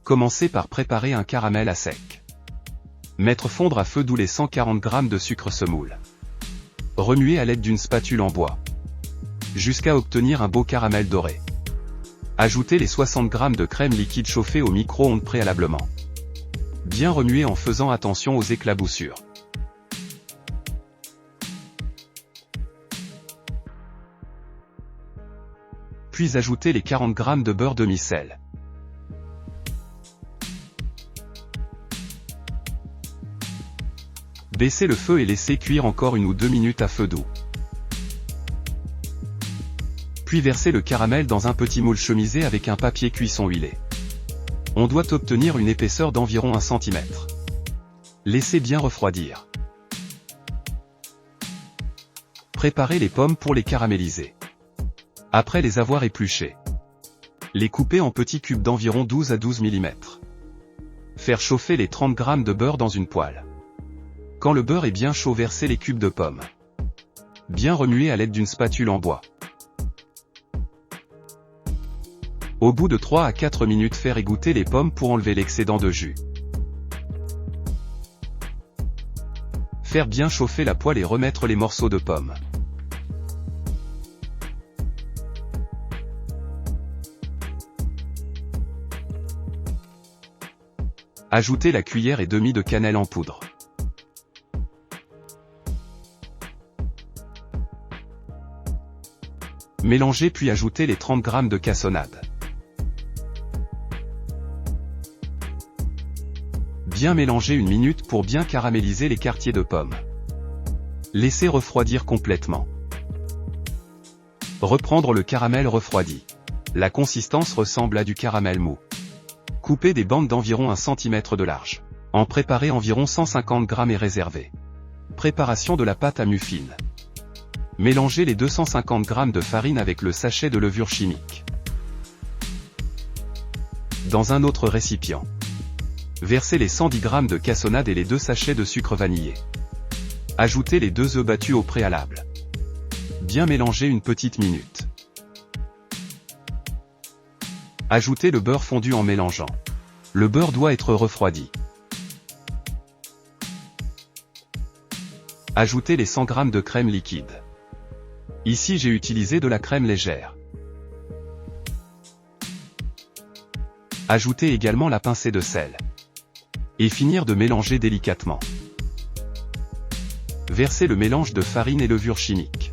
Commencez par préparer un caramel à sec. Mettre fondre à feu doux les 140 g de sucre semoule. Remuer à l'aide d'une spatule en bois. Jusqu'à obtenir un beau caramel doré. Ajoutez les 60 g de crème liquide chauffée au micro-ondes préalablement. Bien remuer en faisant attention aux éclaboussures. Puis ajoutez les 40 g de beurre demi-sel. Baissez le feu et laissez cuire encore 1 ou 2 minutes à feu doux. Puis versez le caramel dans un petit moule chemisé avec un papier cuisson huilé. On doit obtenir une épaisseur d'environ 1 cm. Laissez bien refroidir. Préparez les pommes pour les caraméliser. Après les avoir épluchées, les couper en petits cubes d'environ 12 à 12 mm. Faire chauffer les 30 g de beurre dans une poêle. Quand le beurre est bien chaud, versez les cubes de pommes. Bien remuer à l'aide d'une spatule en bois. Au bout de 3 à 4 minutes, faire égoutter les pommes pour enlever l'excédent de jus. Faire bien chauffer la poêle et remettre les morceaux de pommes. Ajoutez la cuillère et demie de cannelle en poudre. Mélangez puis ajoutez les 30 g de cassonade. Bien mélanger 1 minute pour bien caraméliser les quartiers de pommes. Laissez refroidir complètement. Reprendre le caramel refroidi. La consistance ressemble à du caramel mou. Coupez des bandes d'environ 1 cm de large. En préparer environ 150 g et réserver. Préparation de la pâte à muffins. Mélangez les 250 g de farine avec le sachet de levure chimique. Dans un autre récipient, versez les 110 g de cassonade et les 2 sachets de sucre vanillé. Ajoutez les 2 œufs battus au préalable. Bien mélanger 1 petite minute. Ajoutez le beurre fondu en mélangeant. Le beurre doit être refroidi. Ajoutez les 100 g de crème liquide. Ici j'ai utilisé de la crème légère. Ajoutez également la pincée de sel. Et finir de mélanger délicatement. Versez le mélange de farine et levure chimique.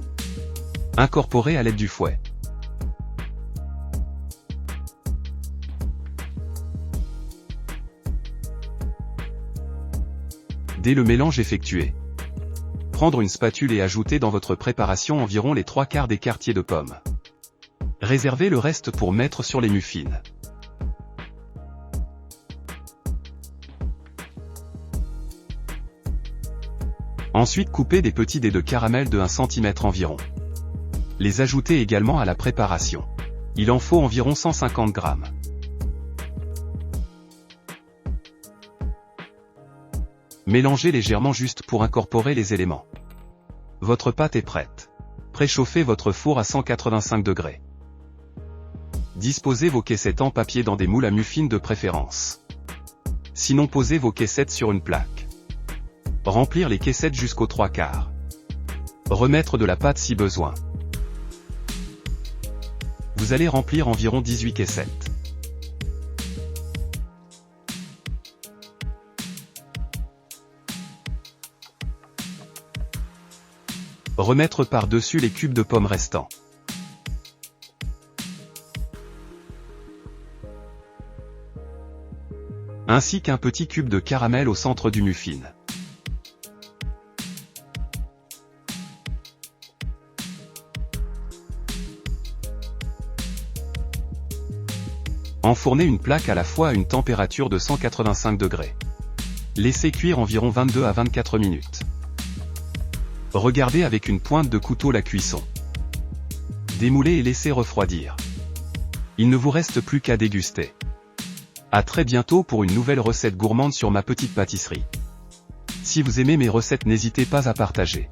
Incorporez à l'aide du fouet. Dès le mélange effectué, prendre une spatule et ajouter dans votre préparation environ les 3/4 des quartiers de pommes. Réservez le reste pour mettre sur les muffins. Ensuite coupez des petits dés de caramel de 1 cm environ. Les ajoutez également à la préparation. Il en faut environ 150 g. Mélangez légèrement juste pour incorporer les éléments. Votre pâte est prête. Préchauffez votre four à 185 degrés. Disposez vos caissettes en papier dans des moules à muffins de préférence. Sinon posez vos caissettes sur une plaque. Remplir les caissettes jusqu'aux 3/4. Remettre de la pâte si besoin. Vous allez remplir environ 18 caissettes. Remettre par-dessus les cubes de pommes restants. Ainsi qu'un petit cube de caramel au centre du muffin. Enfournez une plaque à la fois à une température de 185 degrés. Laissez cuire environ 22 à 24 minutes. Regardez avec une pointe de couteau la cuisson. Démoulez et laissez refroidir. Il ne vous reste plus qu'à déguster. À très bientôt pour une nouvelle recette gourmande sur Ma Petite Pâtisserie. Si vous aimez mes recettes, n'hésitez pas à partager.